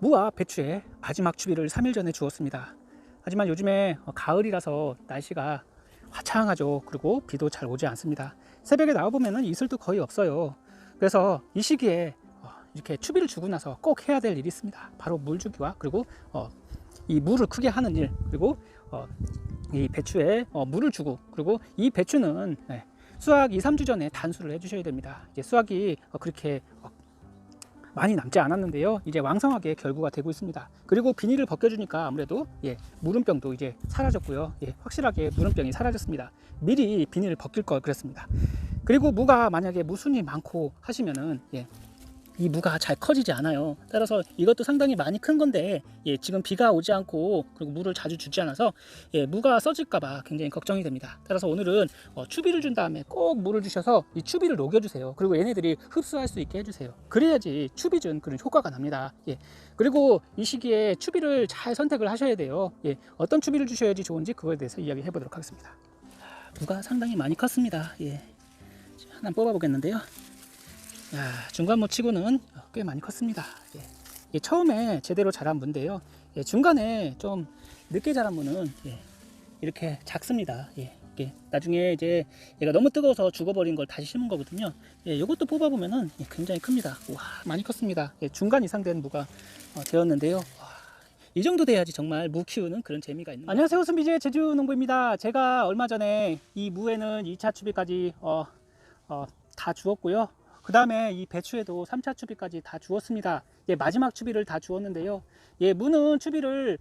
무와 배추에 마지막 추비를 3일 전에 주었습니다. 하지만 요즘에 가을이라서 날씨가 화창하죠. 그리고 비도 잘 오지 않습니다. 새벽에 나와보면 이슬도 거의 없어요. 그래서 이 시기에 이렇게 추비를 주고 나서 꼭 해야 될 일이 있습니다. 바로 물 주기와 그리고 이 물을 크게 하는 일, 그리고 이 배추에 물을 주고, 그리고 이 배추는 수확 2, 3주 전에 단수를 해주셔야 됩니다. 이제 수확이 그렇게 많이 남지 않았는데요, 이제 왕성하게 결구가 되고 있습니다. 그리고 비닐을 벗겨주니까 아무래도 무름병도 이제 사라졌고요. 확실하게 무름병이 사라졌습니다. 미리 비닐을 벗길 걸 그랬습니다. 그리고 무가 만약에 무순이 많고 하시면은 이 무가 잘 커지지 않아요. 따라서 이것도 상당히 많이 큰 건데 지금 비가 오지 않고 그리고 물을 자주 주지 않아서 무가 써질까봐 굉장히 걱정이 됩니다. 따라서 오늘은 추비를 준 다음에 꼭 물을 주셔서 이 추비를 녹여주세요. 그리고 얘네들이 흡수할 수 있게 해주세요. 그래야지 추비 준 그런 효과가 납니다. 그리고 이 시기에 추비를 잘 선택을 하셔야 돼요. 어떤 추비를 주셔야지 좋은지 그거에 대해서 이야기해 보도록 하겠습니다. 무가 상당히 많이 컸습니다. 하나 뽑아 보겠는데요. 중간무 치고는 꽤 많이 컸습니다. 처음에 제대로 자란 무인데요, 중간에 좀 늦게 자란 무는 이렇게 작습니다. 나중에 이제 얘가 너무 뜨거워서 죽어버린 걸 다시 심은 거거든요. 이것도 뽑아보면은 굉장히 큽니다. 와, 많이 컸습니다. 중간 이상 된 무가 되었는데요. 이 정도 돼야지 정말 무 키우는 그런 재미가 있는 거예요. 안녕하세요, 순비지의 제주농부입니다. 제가 얼마 전에 이 무에는 2차 추비까지 다 주었고요. 그 다음에 이 배추에도 3차 추비까지 다 주었습니다. 마지막 추비를 다 주었는데요. 무는 추비를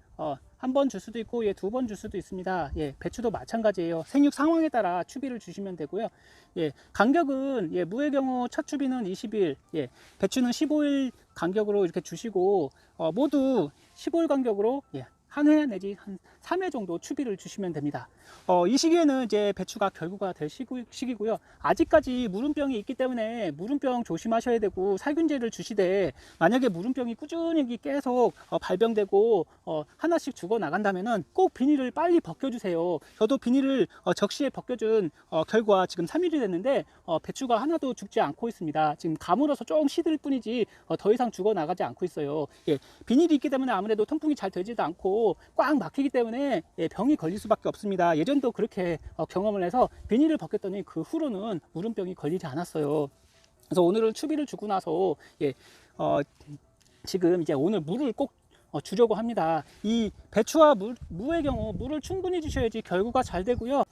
한 번 줄 수도 있고 2번 줄 수도 있습니다. 배추도 마찬가지예요. 생육 상황에 따라 추비를 주시면 되고요. 간격은 무의 경우 첫 추비는 20일, 배추는 15일 간격으로 이렇게 주시고 모두 15일 간격으로 한 회 내지 한 3회 정도 추비를 주시면 됩니다. 이 시기에는 이제 배추가 결구가 될 시기고요. 아직까지 무름병이 있기 때문에 무름병 조심하셔야 되고, 살균제를 주시되 만약에 무름병이 꾸준히 계속 발병되고 하나씩 죽어 나간다면은 꼭 비닐을 빨리 벗겨주세요. 저도 비닐을 적시에 벗겨준 결과 지금 3일이 됐는데 배추가 하나도 죽지 않고 있습니다. 지금 가물어서 조금 시들 뿐이지 더 이상 죽어 나가지 않고 있어요. 비닐이 있기 때문에 아무래도 통풍이 잘 되지도 않고 꽉 막히기 때문에 병이 걸릴 수밖에 없습니다. 예전도 그렇게 경험을 해서 비닐을 벗겼더니 그 후로는 무름병이 걸리지 않았어요. 그래서 오늘은 추비를 주고 나서 지금 이제 오늘 물을 꼭 주려고 합니다. 이 배추와 무의 경우 물을 충분히 주셔야지 결구가 잘 되고요.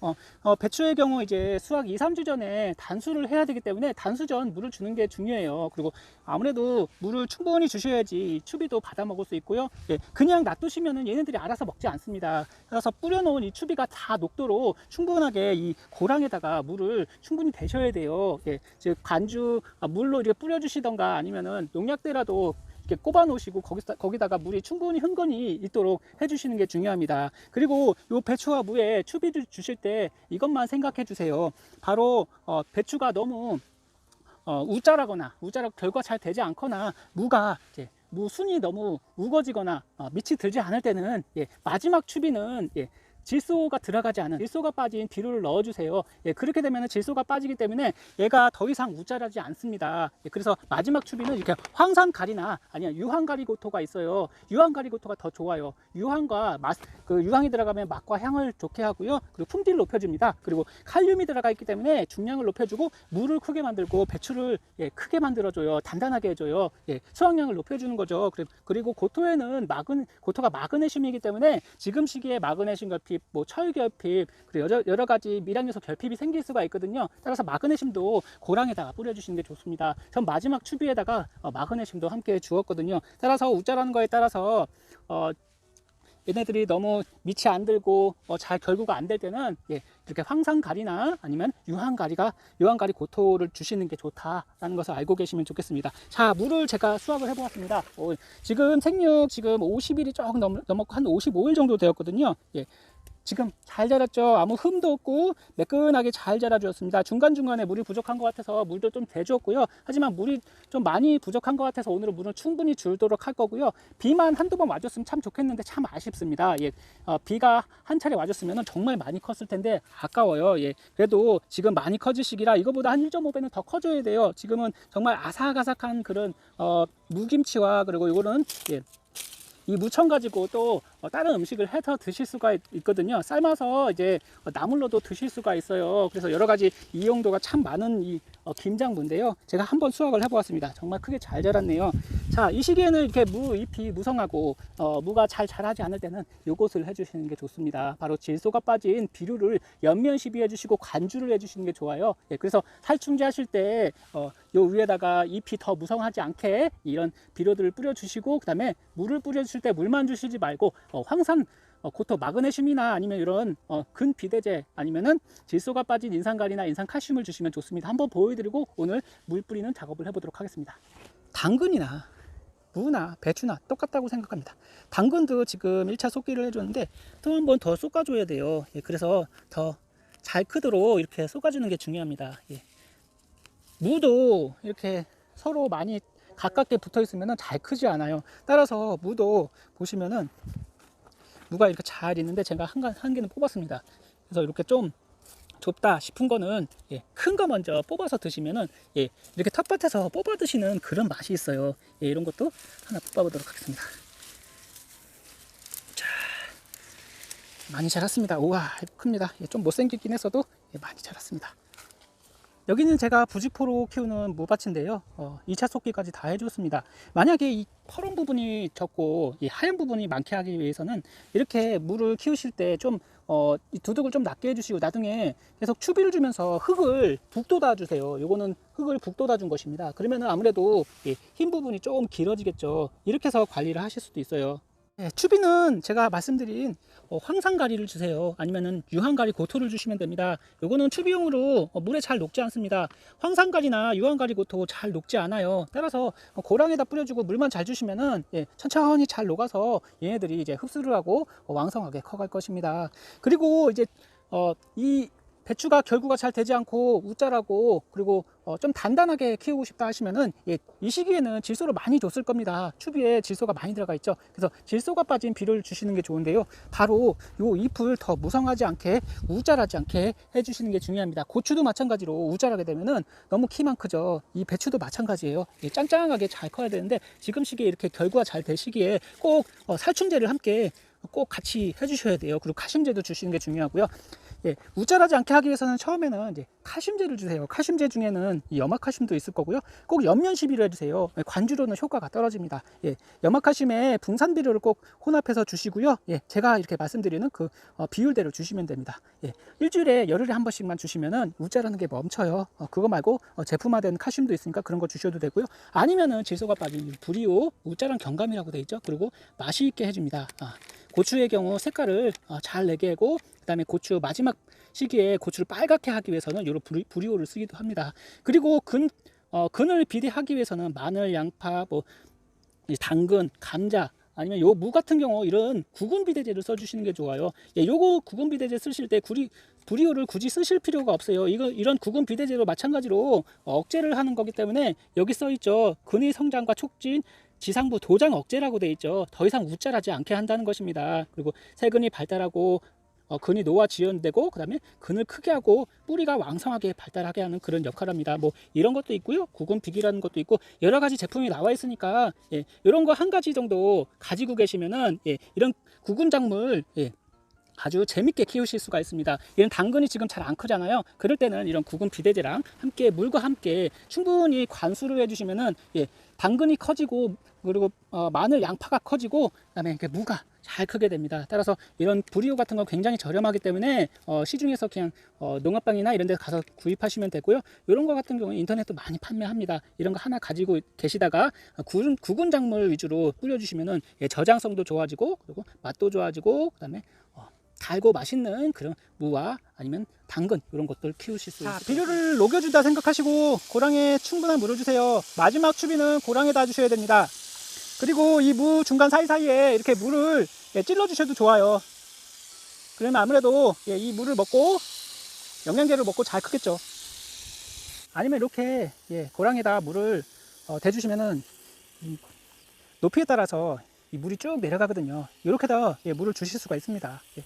배추의 경우 이제 수확 2, 3주 전에 단수를 해야 되기 때문에 단수 전 물을 주는 게 중요해요. 그리고 아무래도 물을 충분히 주셔야지 추비도 받아 먹을 수 있고요. 그냥 놔두시면은 얘네들이 알아서 먹지 않습니다. 그래서 뿌려놓은 이 추비가 다 녹도록 충분하게 이 고랑에다가 물을 충분히 대셔야 돼요. 즉 관주 물로 이렇게 뿌려주시던가 아니면은 농약대라도 이렇게 꼽아 놓으시고 거기다가 물이 충분히 흥건히 있도록 해주시는 게 중요합니다. 그리고 요 배추와 무에 추비를 주실 때 이것만 생각해 주세요. 바로 배추가 너무 우짜라거나 결과 잘 되지 않거나 무가 이제 무순이 너무 우거지거나 밑이 들지 않을 때는 마지막 추비는 질소가 들어가지 않은, 질소가 빠진 비료를 넣어주세요. 그렇게 되면 질소가 빠지기 때문에 얘가 더 이상 우짜라지 않습니다. 그래서 마지막 추비는 이렇게 황산가리나 아니면 유황가리고토가 있어요. 유황가리고토가 더 좋아요. 유황과 유황이 들어가면 맛과 향을 좋게 하고요. 그리고 품질을 높여줍니다. 그리고 칼륨이 들어가 있기 때문에 중량을 높여주고 물을 크게 만들고 배추를 크게 만들어줘요. 단단하게 해줘요. 수확량을 높여주는 거죠. 그리고 고토에는 고토가 마그네슘이기 때문에 지금 시기에 마그네슘 결핍, 철결핍, 그리고 여러 가지 미량요소 결핍이 생길 수가 있거든요. 따라서 마그네슘도 고랑에다가 뿌려주시는 게 좋습니다. 전 마지막 추비에다가 마그네슘도 함께 주었거든요. 따라서 우짜라는 거에 따라서 얘네들이 너무 밑이 안 들고 잘 결구가 안 될 때는 이렇게 황산가리나 아니면 유황가리 고토를 주시는 게 좋다라는 것을 알고 계시면 좋겠습니다. 자, 물을 제가 수확을 해보았습니다. 지금 생육 지금 50일이 조금 넘었고 한 55일 정도 되었거든요. 지금 잘 자랐죠. 아무 흠도 없고 매끈하게 잘 자라주었습니다. 중간중간에 물이 부족한 것 같아서 물도 좀 대주었고요. 하지만 물이 좀 많이 부족한 것 같아서 오늘은 물을 충분히 줄도록 할 거고요. 비만 한두 번 와줬으면 참 좋겠는데 참 아쉽습니다. 예, 비가 한 차례 와줬으면 정말 많이 컸을 텐데 아까워요. 예, 그래도 지금 많이 커질 시기라 이거보다 한 1.5배는 더 커져야 돼요. 지금은 정말 아삭아삭한 그런 무김치와 그리고 이거는 예, 이 무청 가지고 또 다른 음식을 해서 드실 수가 있거든요. 삶아서 이제 나물로도 드실 수가 있어요. 그래서 여러 가지 이용도가 참 많은 이 김장무인데요. 제가 한번 수확을 해보았습니다. 정말 크게 잘 자랐네요. 자, 이 시기에는 이렇게 무 잎이 무성하고 무가 잘 자라지 않을 때는 이것을 해주시는 게 좋습니다. 바로 질소가 빠진 비료를 연면 시비해 주시고 관주를 해주시는 게 좋아요. 예, 그래서 살충제 하실 때 요 위에다가 잎이 더 무성하지 않게 이런 비료들을 뿌려주시고, 그 다음에 물을 뿌려주실 때 물만 주시지 말고 황산 고토 마그네슘이나 아니면 이런 근비대제 아니면은 질소가 빠진 인산갈이나 인산칼슘을 주시면 좋습니다. 한번 보여드리고 오늘 물 뿌리는 작업을 해보도록 하겠습니다. 당근이나 무나 배추나 똑같다고 생각합니다. 당근도 지금 1차 쏟기를 해줬는데 또 한 번 더 쏟아줘야 돼요. 예, 그래서 더 잘 크도록 이렇게 쏟아주는 게 중요합니다. 예. 무도 이렇게 서로 많이 가깝게 붙어 있으면 잘 크지 않아요. 따라서 무도 보시면은 무가 이렇게 잘 있는데 제가 한 개는 뽑았습니다. 그래서 이렇게 좀 좁다 싶은 거는 예, 큰 거 먼저 뽑아서 드시면은 예, 이렇게 텃밭에서 뽑아 드시는 그런 맛이 있어요. 예, 이런 것도 하나 뽑아 보도록 하겠습니다. 자, 많이 자랐습니다. 우와, 큽니다. 예, 좀 못생기긴 했어도 예, 많이 자랐습니다. 여기는 제가 부직포로 키우는 무밭인데요. 2차 쏟기까지 다 해줬습니다. 만약에 이 퍼런 부분이 적고 이 하얀 부분이 많게 하기 위해서는 이렇게 무를 키우실 때 좀 이 두둑을 좀 낮게 해주시고 나중에 계속 추비를 주면서 흙을 북돋아 주세요. 요거는 흙을 북돋아 준 것입니다. 그러면 아무래도 흰 부분이 조금 길어지겠죠. 이렇게 해서 관리를 하실 수도 있어요. 네, 추비는 제가 말씀드린 황산가리를 주세요. 아니면은 유황가리 고토를 주시면 됩니다. 요거는 추비용으로 물에 잘 녹지 않습니다. 황산가리나 유황가리 고토 잘 녹지 않아요. 따라서 고랑에다 뿌려주고 물만 잘 주시면은 예, 천천히 잘 녹아서 얘네들이 이제 흡수를 하고 왕성하게 커갈 것입니다. 그리고 이제 이 배추가 결구가 잘 되지 않고 우짜라고 그리고 좀 단단하게 키우고 싶다 하시면은 예, 이 시기에는 질소를 많이 줬을 겁니다. 추비에 질소가 많이 들어가 있죠. 그래서 질소가 빠진 비료를 주시는 게 좋은데요. 바로 요 잎을 더 무성하지 않게 우짜라지 않게 해주시는 게 중요합니다. 고추도 마찬가지로 우짜라게 되면은 너무 키만 크죠. 이 배추도 마찬가지예요. 예, 짱짱하게 잘 커야 되는데 지금 시기에 이렇게 결구가 잘 될 시기에 꼭 살충제를 함께 꼭 같이 해주셔야 돼요. 그리고 칼슘제도 주시는 게 중요하고요. 예, 우짜라지 않게 하기 위해서는 처음에는 이제 칼슘제를 주세요. 칼슘제 중에는 염화칼슘도 있을 거고요. 꼭 연면 시비를 해주세요. 관주로는 효과가 떨어집니다. 예, 염화칼슘에 붕산비료를 꼭 혼합해서 주시고요. 예, 제가 이렇게 말씀드리는 그 비율대로 주시면 됩니다. 예, 일주일에 열흘에 한 번씩만 주시면은 우짜라는 게 멈춰요. 그거 말고 제품화된 칼슘도 있으니까 그런 거 주셔도 되고요. 아니면은 질소가 빠진 불이오 우짜랑 경감이라고 돼 있죠. 그리고 맛이 있게 해줍니다. 고추의 경우 색깔을 잘 내게 하고 그 다음에 고추 마지막 시기에 고추를 빨갛게 하기 위해서는 이런 불이오를 쓰기도 합니다. 그리고 근을 비대하기 위해서는 마늘, 양파, 뭐 당근, 감자 아니면 요 무 같은 경우 이런 구근 비대제를 써주시는 게 좋아요. 예, 요거 구근 비대제 쓰실 때 불이오를 굳이 쓰실 필요가 없어요. 이런 구근 비대제로 마찬가지로 억제를 하는 거기 때문에 여기 써 있죠. 근의 성장과 촉진 지상부 도장 억제라고 되어 있죠. 더 이상 우짜라지 않게 한다는 것입니다. 그리고 세근이 발달하고 근이 노화 지연되고 그 다음에 근을 크게 하고 뿌리가 왕성하게 발달하게 하는 그런 역할을 합니다. 뭐 이런 것도 있고요. 구근비기라는 것도 있고 여러 가지 제품이 나와 있으니까 예, 이런 거 한 가지 정도 가지고 계시면은 예, 이런 구근작물 예, 아주 재밌게 키우실 수가 있습니다. 이런 당근이 지금 잘 안 크잖아요. 그럴 때는 이런 구근 비대제랑 함께 물과 함께 충분히 관수를 해주시면은 예, 당근이 커지고 그리고 마늘, 양파가 커지고 그다음에 이렇게 무가 잘 크게 됩니다. 따라서 이런 불이오 같은 거 굉장히 저렴하기 때문에 시중에서 그냥 농업방이나 이런 데 가서 구입하시면 되고요. 이런 거 같은 경우는 인터넷도 많이 판매합니다. 이런 거 하나 가지고 계시다가 구근 작물 위주로 뿌려주시면은 예, 저장성도 좋아지고 그리고 맛도 좋아지고 그다음에 달고 맛있는 그런 무와 아니면 당근 이런 것들 키우실 수 있습니다. 비료를 녹여준다 생각하시고 고랑에 충분한 물을 주세요. 마지막 추비는 고랑에다 주셔야 됩니다. 그리고 이 무 중간 사이사이에 이렇게 물을 찔러 주셔도 좋아요. 그러면 아무래도 예, 이 물을 먹고 영양제를 먹고 잘 크겠죠. 아니면 이렇게 예, 고랑에다 물을 대주시면은 이 높이에 따라서 이 물이 쭉 내려가거든요. 이렇게다 예, 물을 주실 수가 있습니다. 예.